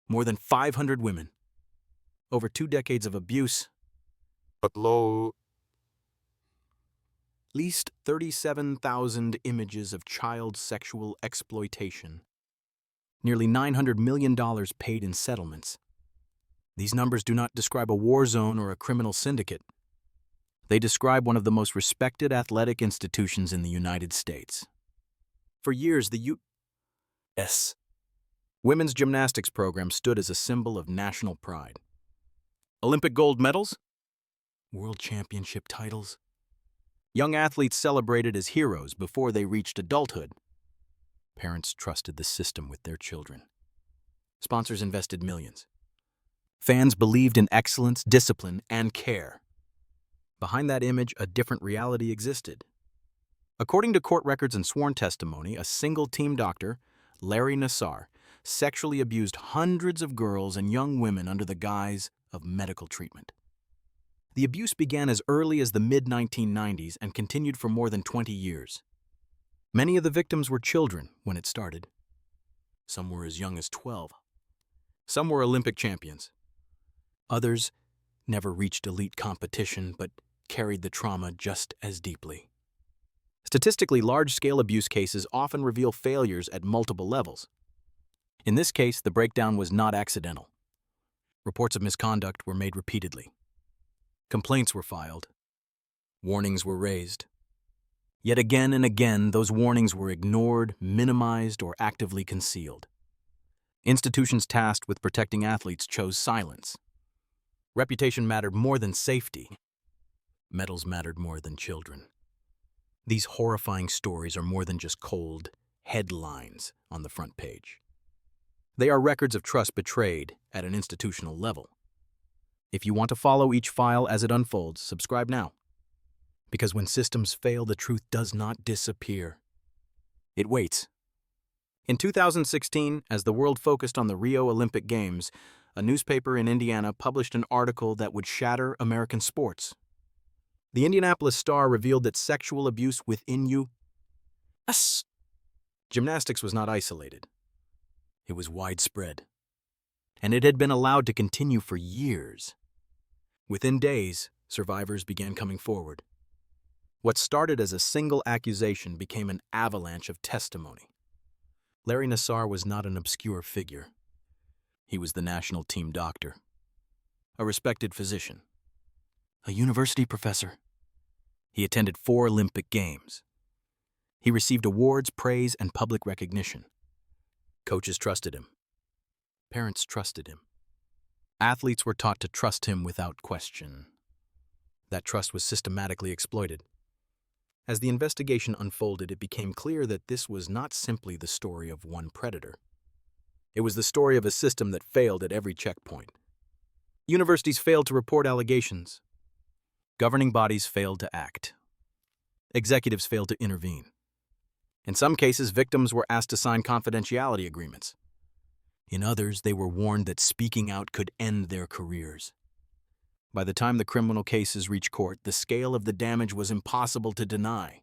More than 500 women. Over 2 decades of abuse. But low. At least 37,000 images of child sexual exploitation. Nearly $900 million paid in settlements. These numbers do not describe a war zone or a criminal syndicate. They describe one of the most respected athletic institutions in the United States. For years, the U.S. women's gymnastics program stood as a symbol of national pride. Olympic gold medals, world championship titles. Young athletes celebrated as heroes before they reached adulthood. Parents trusted the system with their children. Sponsors invested millions. Fans believed in excellence, discipline, and care. Behind that image, a different reality existed. According to court records and sworn testimony, a single team doctor, Larry Nassar, sexually abused hundreds of girls and young women under the guise of medical treatment. The abuse began as early as the mid-1990s and continued for more than 20 years. Many of the victims were children when it started. Some were as young as 12. Some were Olympic champions. Others never reached elite competition but carried the trauma just as deeply. Statistically, large-scale abuse cases often reveal failures at multiple levels. In this case, the breakdown was not accidental. Reports of misconduct were made repeatedly. Complaints were filed. Warnings were raised. Yet again and again, those warnings were ignored, minimized, or actively concealed. Institutions tasked with protecting athletes chose silence. Reputation mattered more than safety. Medals mattered more than children. These horrifying stories are more than just cold headlines on the front page. They are records of trust betrayed at an institutional level. If you want to follow each file as it unfolds, subscribe now. Because when systems fail, the truth does not disappear. It waits. In 2016, as the world focused on the Rio Olympic Games, a newspaper in Indiana published an article that would shatter American sports. The Indianapolis Star revealed that sexual abuse within U.S. gymnastics was not isolated. It was widespread. And it had been allowed to continue for years. Within days, survivors began coming forward. What started as a single accusation became an avalanche of testimony. Larry Nassar was not an obscure figure. He was the national team doctor, a respected physician, a university professor. He attended 4 Olympic Games. He received awards, praise, and public recognition. Coaches trusted him. Parents trusted him. Athletes were taught to trust him without question. That trust was systematically exploited. As the investigation unfolded, it became clear that this was not simply the story of one predator. It was the story of a system that failed at every checkpoint. Universities failed to report allegations. Governing bodies failed to act. Executives failed to intervene. In some cases, victims were asked to sign confidentiality agreements. In others, they were warned that speaking out could end their careers. By the time the criminal cases reached court, the scale of the damage was impossible to deny.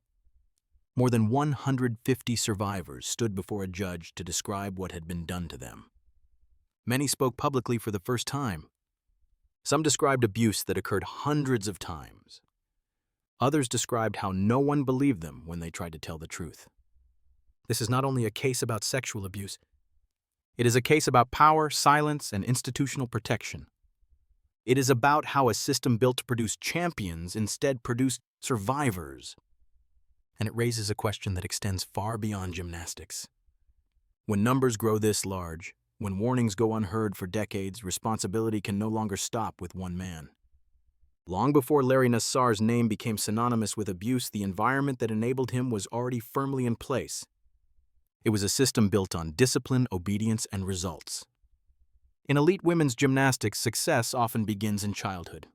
More than 150 survivors stood before a judge to describe what had been done to them. Many spoke publicly for the first time. Some described abuse that occurred hundreds of times. Others described how no one believed them when they tried to tell the truth. This is not only a case about sexual abuse. It is a case about power, silence, and institutional protection. It is about how a system built to produce champions instead produced survivors. And it raises a question that extends far beyond gymnastics. When numbers grow this large, when warnings go unheard for decades, responsibility can no longer stop with one man. Long before Larry Nassar's name became synonymous with abuse, the environment that enabled him was already firmly in place. It was a system built on discipline, obedience, and results. In elite women's gymnastics, success often begins in childhood.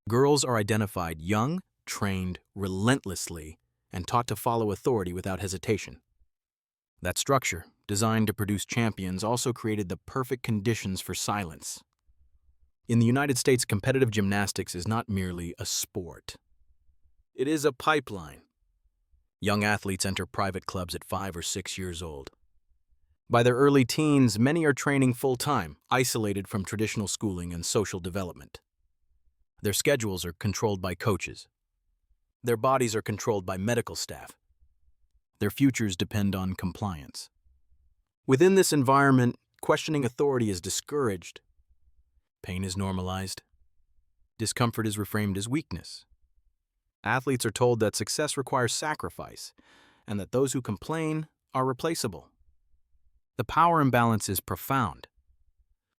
Girls are identified young, trained relentlessly, and taught to follow authority without hesitation. That structure, designed to produce champions, also created the perfect conditions for silence. In the United States, competitive gymnastics is not merely a sport. It is a pipeline. Young athletes enter private clubs at 5 or 6 years old. By their early teens, many are training full-time, isolated from traditional schooling and social development. Their schedules are controlled by coaches. Their bodies are controlled by medical staff. Their futures depend on compliance. Within this environment, questioning authority is discouraged. Pain is normalized. Discomfort is reframed as weakness. Athletes are told that success requires sacrifice, and that those who complain are replaceable. The power imbalance is profound.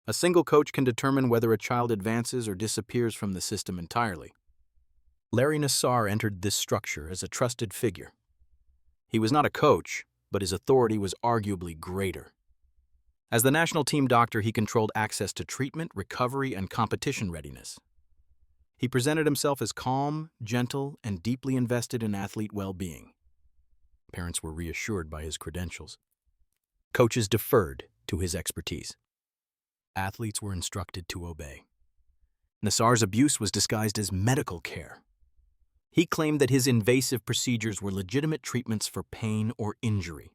A single coach can determine whether a child advances or disappears from the system entirely. Larry Nassar entered this structure as a trusted figure. He was not a coach, but his authority was arguably greater. As the national team doctor, he controlled access to treatment, recovery, and competition readiness. He presented himself as calm, gentle, and deeply invested in athlete well-being. Parents were reassured by his credentials. Coaches deferred to his expertise. Athletes were instructed to obey. Nassar's abuse was disguised as medical care. He claimed that his invasive procedures were legitimate treatments for pain or injury.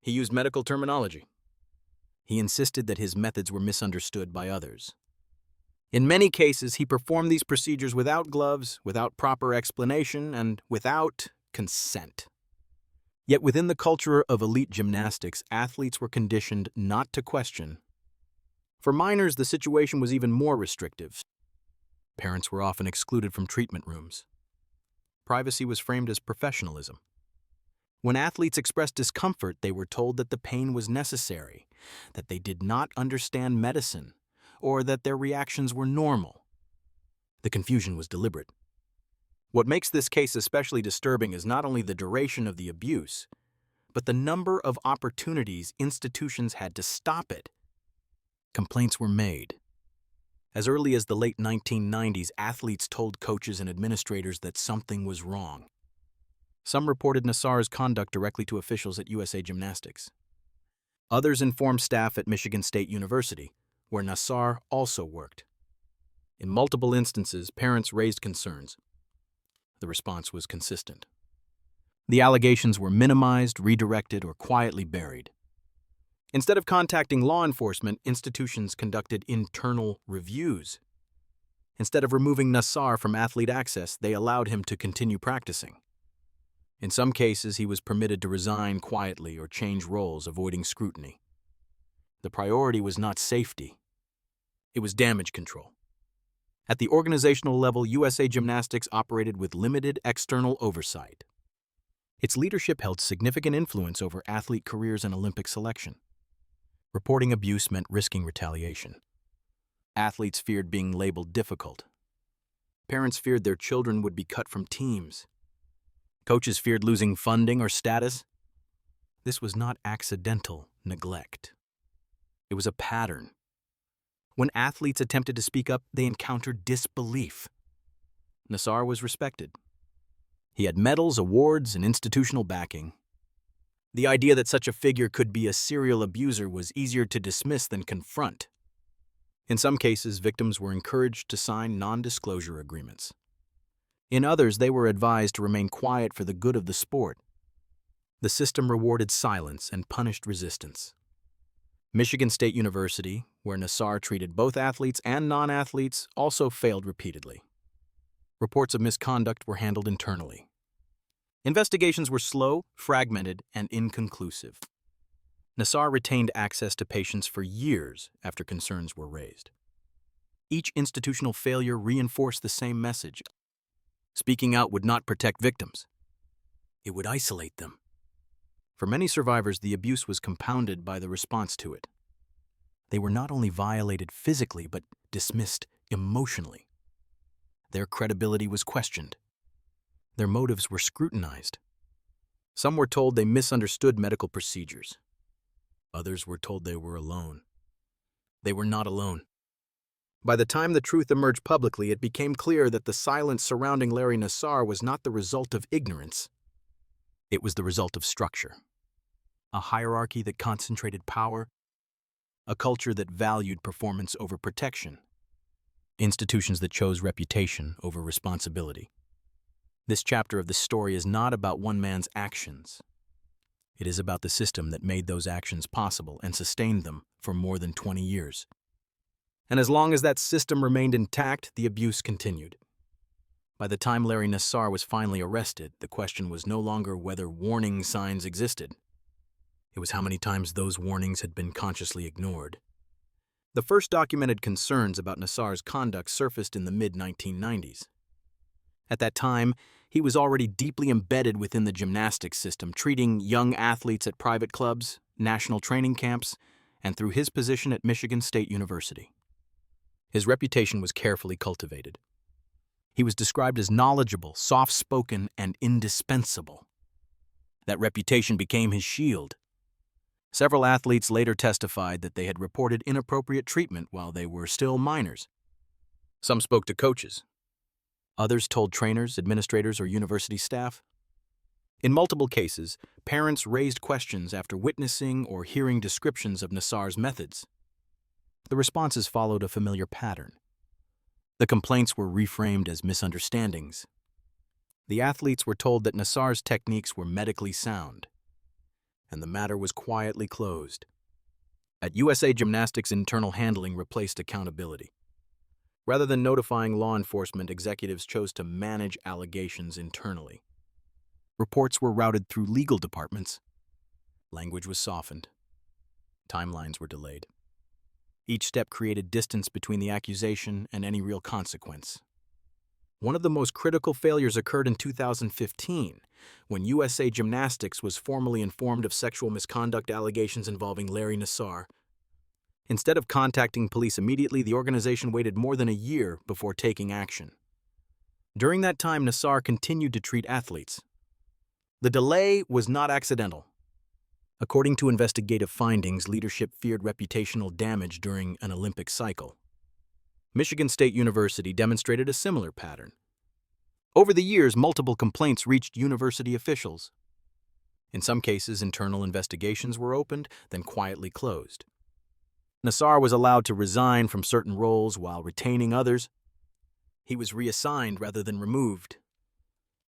He used medical terminology. He insisted that his methods were misunderstood by others. In many cases, he performed these procedures without gloves, without proper explanation, and without consent. Yet within the culture of elite gymnastics, athletes were conditioned not to question. For minors, the situation was even more restrictive. Parents were often excluded from treatment rooms. Privacy was framed as professionalism. When athletes expressed discomfort, they were told that the pain was necessary, that they did not understand medicine, or that their reactions were normal. The confusion was deliberate. What makes this case especially disturbing is not only the duration of the abuse, but the number of opportunities institutions had to stop it. Complaints were made. As early as the late 1990s, athletes told coaches and administrators that something was wrong. Some reported Nassar's conduct directly to officials at USA Gymnastics. Others informed staff at Michigan State University, where Nassar also worked. In multiple instances, parents raised concerns. The response was consistent. The allegations were minimized, redirected, or quietly buried. Instead of contacting law enforcement, institutions conducted internal reviews. Instead of removing Nassar from athlete access, they allowed him to continue practicing. In some cases, he was permitted to resign quietly or change roles, avoiding scrutiny. The priority was not safety. It was damage control. At the organizational level, USA Gymnastics operated with limited external oversight. Its leadership held significant influence over athlete careers and Olympic selection. Reporting abuse meant risking retaliation. Athletes feared being labeled difficult. Parents feared their children would be cut from teams. Coaches feared losing funding or status. This was not accidental neglect. It was a pattern. When athletes attempted to speak up, they encountered disbelief. Nassar was respected. He had medals, awards, and institutional backing. The idea that such a figure could be a serial abuser was easier to dismiss than confront. In some cases, victims were encouraged to sign non-disclosure agreements. In others, they were advised to remain quiet for the good of the sport. The system rewarded silence and punished resistance. Michigan State University, where Nassar treated both athletes and non-athletes, also failed repeatedly. Reports of misconduct were handled internally. Investigations were slow, fragmented, and inconclusive. Nassar retained access to patients for years after concerns were raised. Each institutional failure reinforced the same message. Speaking out would not protect victims. It would isolate them. For many survivors, the abuse was compounded by the response to it. They were not only violated physically, but dismissed emotionally. Their credibility was questioned. Their motives were scrutinized. Some were told they misunderstood medical procedures. Others were told they were alone. They were not alone. By the time the truth emerged publicly, it became clear that the silence surrounding Larry Nassar was not the result of ignorance. It was the result of structure. A hierarchy that concentrated power, a culture that valued performance over protection, institutions that chose reputation over responsibility. This chapter of the story is not about one man's actions. It is about the system that made those actions possible and sustained them for more than 20 years. And as long as that system remained intact, the abuse continued. By the time Larry Nassar was finally arrested, the question was no longer whether warning signs existed. It was how many times those warnings had been consciously ignored. The first documented concerns about Nassar's conduct surfaced in the mid-1990s. At that time, he was already deeply embedded within the gymnastics system, treating young athletes at private clubs, national training camps, and through his position at Michigan State University. His reputation was carefully cultivated. He was described as knowledgeable, soft-spoken, and indispensable. That reputation became his shield. Several athletes later testified that they had reported inappropriate treatment while they were still minors. Some spoke to coaches. Others told trainers, administrators, or university staff. In multiple cases, parents raised questions after witnessing or hearing descriptions of Nassar's methods. The responses followed a familiar pattern. The complaints were reframed as misunderstandings. The athletes were told that Nassar's techniques were medically sound, and the matter was quietly closed. At USA Gymnastics, internal handling replaced accountability. Rather than notifying law enforcement, executives chose to manage allegations internally. Reports were routed through legal departments. Language was softened. Timelines were delayed. Each step created distance between the accusation and any real consequence. One of the most critical failures occurred in 2015, when USA Gymnastics was formally informed of sexual misconduct allegations involving Larry Nassar. Instead of contacting police immediately, the organization waited more than a year before taking action. During that time, Nassar continued to treat athletes. The delay was not accidental. According to investigative findings, leadership feared reputational damage during an Olympic cycle. Michigan State University demonstrated a similar pattern. Over the years, multiple complaints reached university officials. In some cases, internal investigations were opened, then quietly closed. Nassar was allowed to resign from certain roles while retaining others. He was reassigned rather than removed.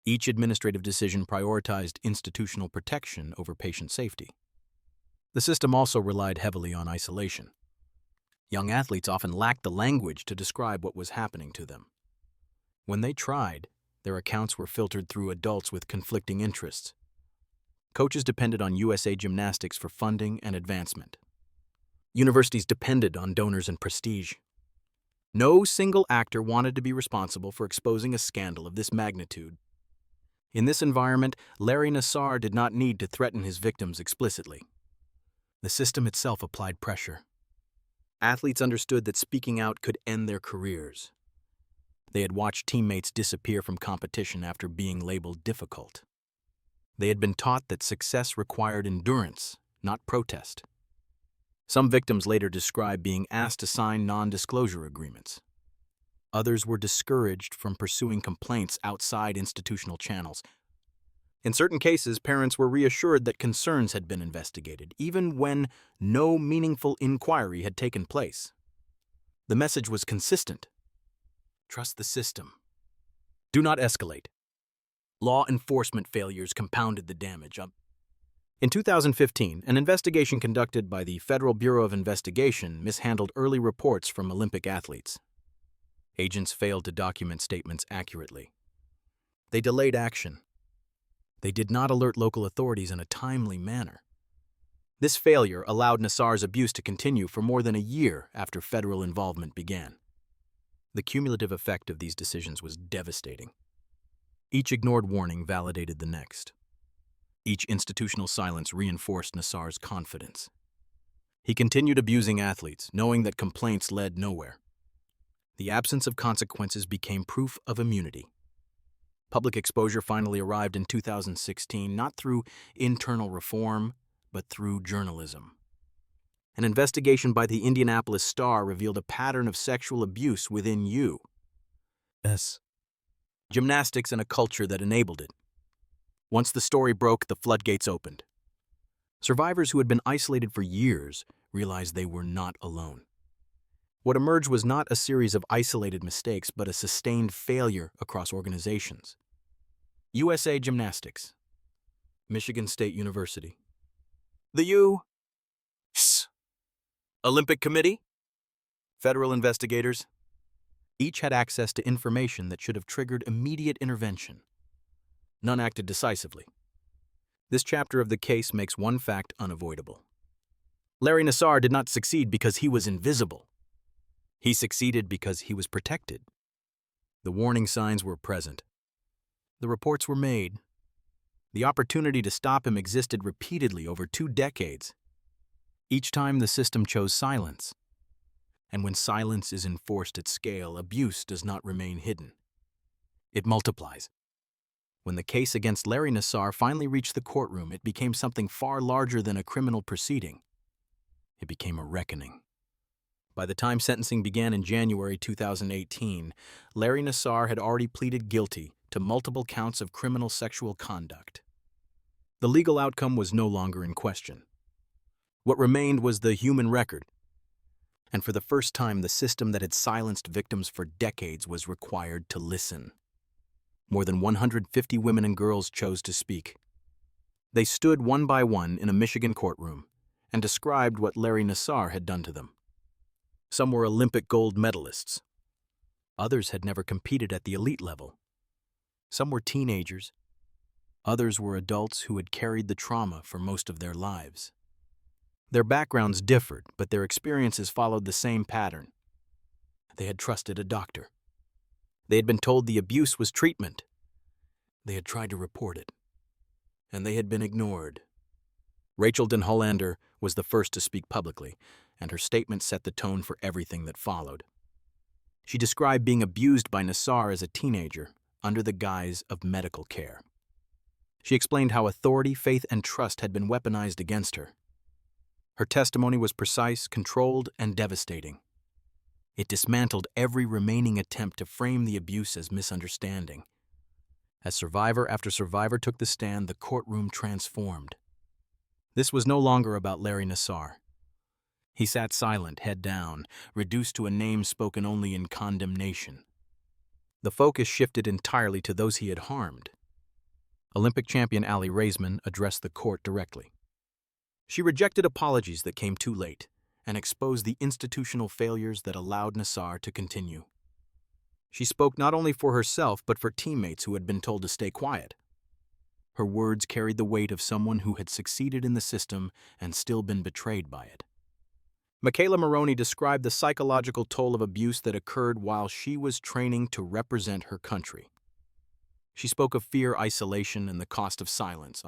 Each administrative decision prioritized institutional protection over patient safety. The system also relied heavily on isolation. Young athletes often lacked the language to describe what was happening to them. When they tried, their accounts were filtered through adults with conflicting interests. Coaches depended on USA Gymnastics for funding and advancement. Universities depended on donors and prestige. No single actor wanted to be responsible for exposing a scandal of this magnitude. In this environment, Larry Nassar did not need to threaten his victims explicitly. The system itself applied pressure. Athletes understood that speaking out could end their careers. They had watched teammates disappear from competition after being labeled difficult. They had been taught that success required endurance, not protest. Some victims later described being asked to sign non-disclosure agreements. Others were discouraged from pursuing complaints outside institutional channels. In certain cases, parents were reassured that concerns had been investigated, even when no meaningful inquiry had taken place. The message was consistent. Trust the system. Do not escalate. Law enforcement failures compounded the damage. In 2015, an investigation conducted by the Federal Bureau of Investigation mishandled early reports from Olympic athletes. Agents failed to document statements accurately. They delayed action. They did not alert local authorities in a timely manner. This failure allowed Nassar's abuse to continue for more than a year after federal involvement began. The cumulative effect of these decisions was devastating. Each ignored warning validated the next. Each institutional silence reinforced Nassar's confidence. He continued abusing athletes, knowing that complaints led nowhere. The absence of consequences became proof of immunity. Public exposure finally arrived in 2016, not through internal reform, but through journalism. An investigation by the Indianapolis Star revealed a pattern of sexual abuse within U.S. Gymnastics and a culture that enabled it. Once the story broke, the floodgates opened. Survivors who had been isolated for years realized they were not alone. What emerged was not a series of isolated mistakes, but a sustained failure across organizations. USA Gymnastics, Michigan State University, The U.S. Olympic Committee? Federal investigators? Each had access to information that should have triggered immediate intervention. None acted decisively. This chapter of the case makes one fact unavoidable. Larry Nassar did not succeed because he was invisible. He succeeded because he was protected. The warning signs were present. The reports were made. The opportunity to stop him existed repeatedly over 2 decades. Each time the system chose silence. And when silence is enforced at scale, abuse does not remain hidden. It multiplies. When the case against Larry Nassar finally reached the courtroom, it became something far larger than a criminal proceeding. It became a reckoning. By the time sentencing began in January 2018, Larry Nassar had already pleaded guilty to multiple counts of criminal sexual conduct. The legal outcome was no longer in question. What remained was the human record. And for the first time, the system that had silenced victims for decades was required to listen. More than 150 women and girls chose to speak. They stood one by one in a Michigan courtroom and described what Larry Nassar had done to them. Some were Olympic gold medalists. Others had never competed at the elite level. Some were teenagers. Others were adults who had carried the trauma for most of their lives. Their backgrounds differed, but their experiences followed the same pattern. They had trusted a doctor. They had been told the abuse was treatment. They had tried to report it. And they had been ignored. Rachel Den Hollander was the first to speak publicly, and her statement set the tone for everything that followed. She described being abused by Nassar as a teenager under the guise of medical care. She explained how authority, faith, and trust had been weaponized against her. Her testimony was precise, controlled, and devastating. It dismantled every remaining attempt to frame the abuse as misunderstanding. As survivor after survivor took the stand, the courtroom transformed. This was no longer about Larry Nassar. He sat silent, head down, reduced to a name spoken only in condemnation. The focus shifted entirely to those he had harmed. Olympic champion Aly Raisman addressed the court directly. She rejected apologies that came too late and exposed the institutional failures that allowed Nassar to continue. She spoke not only for herself but for teammates who had been told to stay quiet. Her words carried the weight of someone who had succeeded in the system and still been betrayed by it. Michaela Maroney described the psychological toll of abuse that occurred while she was training to represent her country. She spoke of fear, isolation, and the cost of silence.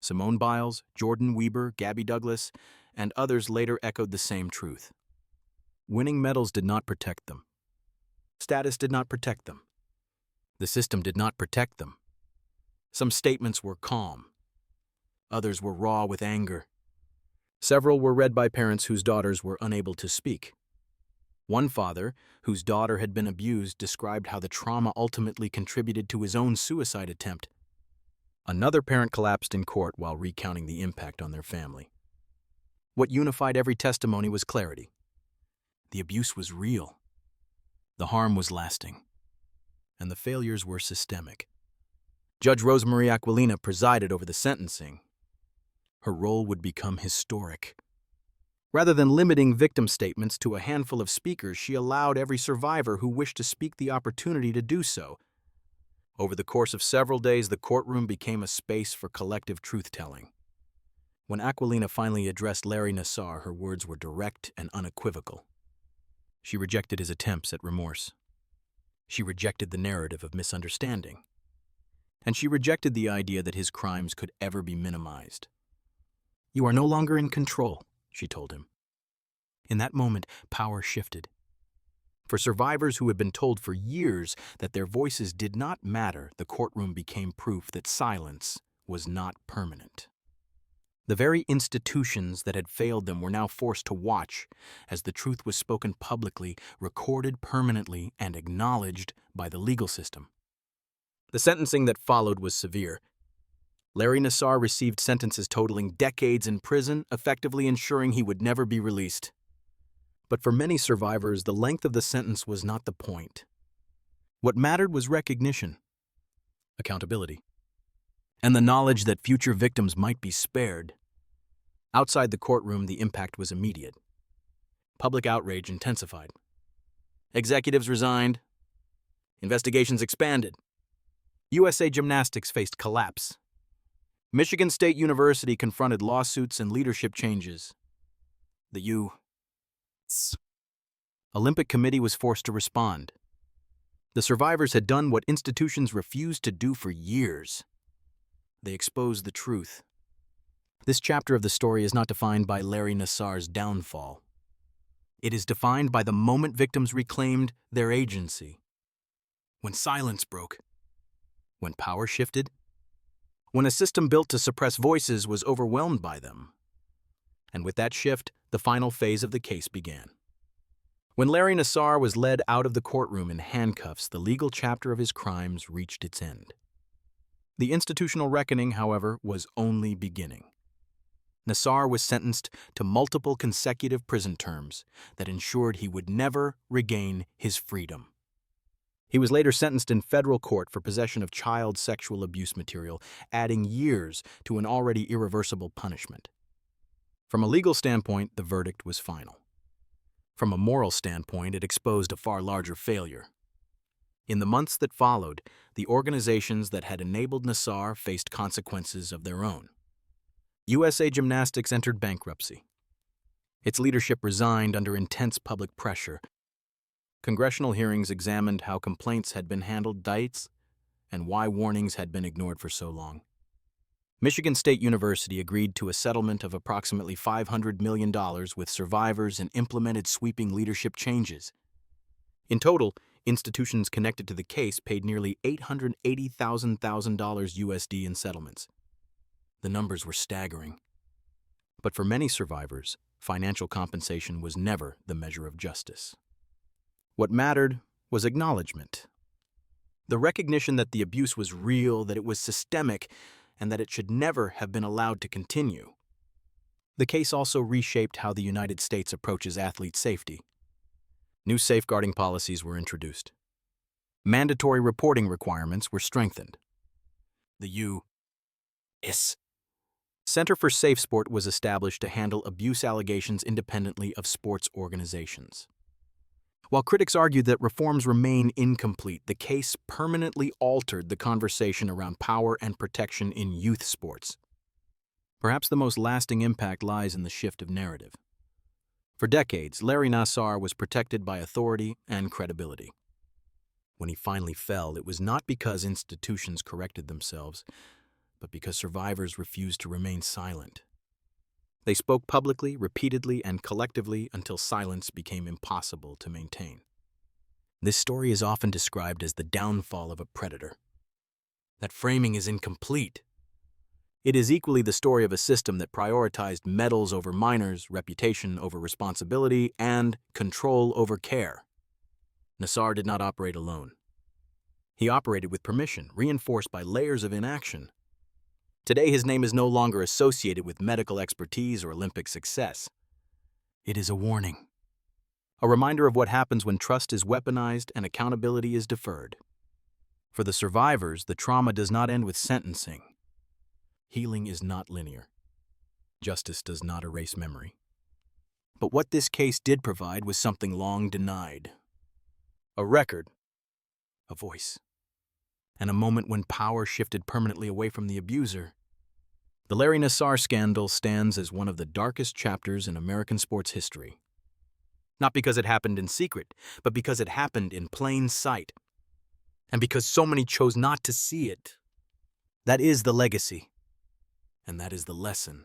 Simone Biles, Jordan Weber, Gabby Douglas, and others later echoed the same truth. Winning medals did not protect them. Status did not protect them. The system did not protect them. Some statements were calm. Others were raw with anger. Several were read by parents whose daughters were unable to speak. One father, whose daughter had been abused, described how the trauma ultimately contributed to his own suicide attempt. Another parent collapsed in court while recounting the impact on their family. What unified every testimony was clarity. The abuse was real. The harm was lasting. And the failures were systemic. Judge Rosemarie Aquilina presided over the sentencing. Her role would become historic. Rather than limiting victim statements to a handful of speakers, she allowed every survivor who wished to speak the opportunity to do so. Over the course of several days, the courtroom became a space for collective truth-telling. When Aquilina finally addressed Larry Nassar, her words were direct and unequivocal. She rejected his attempts at remorse. She rejected the narrative of misunderstanding. And she rejected the idea that his crimes could ever be minimized. "You are no longer in control," she told him. In that moment, power shifted. For survivors who had been told for years that their voices did not matter, the courtroom became proof that silence was not permanent. The very institutions that had failed them were now forced to watch as the truth was spoken publicly, recorded permanently, and acknowledged by the legal system. The sentencing that followed was severe. Larry Nassar received sentences totaling decades in prison, effectively ensuring he would never be released. But for many survivors, the length of the sentence was not the point. What mattered was recognition, accountability, and the knowledge that future victims might be spared. Outside the courtroom, the impact was immediate. Public outrage intensified. Executives resigned. Investigations expanded. USA Gymnastics faced collapse. Michigan State University confronted lawsuits and leadership changes. The U.S. Olympic Committee was forced to respond. The survivors had done what institutions refused to do for years. They exposed the truth. This chapter of the story is not defined by Larry Nassar's downfall. It is defined by the moment victims reclaimed their agency. When silence broke. When power shifted. When a system built to suppress voices was overwhelmed by them. And with that shift, the final phase of the case began. When Larry Nassar was led out of the courtroom in handcuffs, the legal chapter of his crimes reached its end. The institutional reckoning, however, was only beginning. Nassar was sentenced to multiple consecutive prison terms that ensured he would never regain his freedom. He was later sentenced in federal court for possession of child sexual abuse material, adding years to an already irreversible punishment. From a legal standpoint, the verdict was final. From a moral standpoint, it exposed a far larger failure. In the months that followed, the organizations that had enabled Nassar faced consequences of their own. USA Gymnastics entered bankruptcy. Its leadership resigned under intense public pressure. Congressional hearings examined how complaints had been handled, dates, and why warnings had been ignored for so long. Michigan State University agreed to a settlement of approximately $500 million with survivors and implemented sweeping leadership changes. In total, institutions connected to the case paid nearly $880,000 USD in settlements. The numbers were staggering. But for many survivors, financial compensation was never the measure of justice. What mattered was acknowledgement. The recognition that the abuse was real, that it was systemic, and that it should never have been allowed to continue. The case also reshaped how the United States approaches athlete safety. New safeguarding policies were introduced. Mandatory reporting requirements were strengthened. The U.S. Center for Safe Sport was established to handle abuse allegations independently of sports organizations. While critics argued that reforms remain incomplete, the case permanently altered the conversation around power and protection in youth sports. Perhaps the most lasting impact lies in the shift of narrative. For decades, Larry Nassar was protected by authority and credibility. When he finally fell, it was not because institutions corrected themselves, but because survivors refused to remain silent. They spoke publicly, repeatedly, and collectively until silence became impossible to maintain. This story is often described as the downfall of a predator. That framing is incomplete. It is equally the story of a system that prioritized medals over minors, reputation over responsibility, and control over care. Nassar did not operate alone. He operated with permission, reinforced by layers of inaction. Today, his name is no longer associated with medical expertise or Olympic success. It is a warning. A reminder of what happens when trust is weaponized and accountability is deferred. For the survivors, the trauma does not end with sentencing. Healing is not linear. Justice does not erase memory. But what this case did provide was something long denied. A record, a voice, and a moment when power shifted permanently away from the abuser. The Larry Nassar scandal stands as one of the darkest chapters in American sports history. Not because it happened in secret, but because it happened in plain sight. And because so many chose not to see it. That is the legacy. And that is the lesson.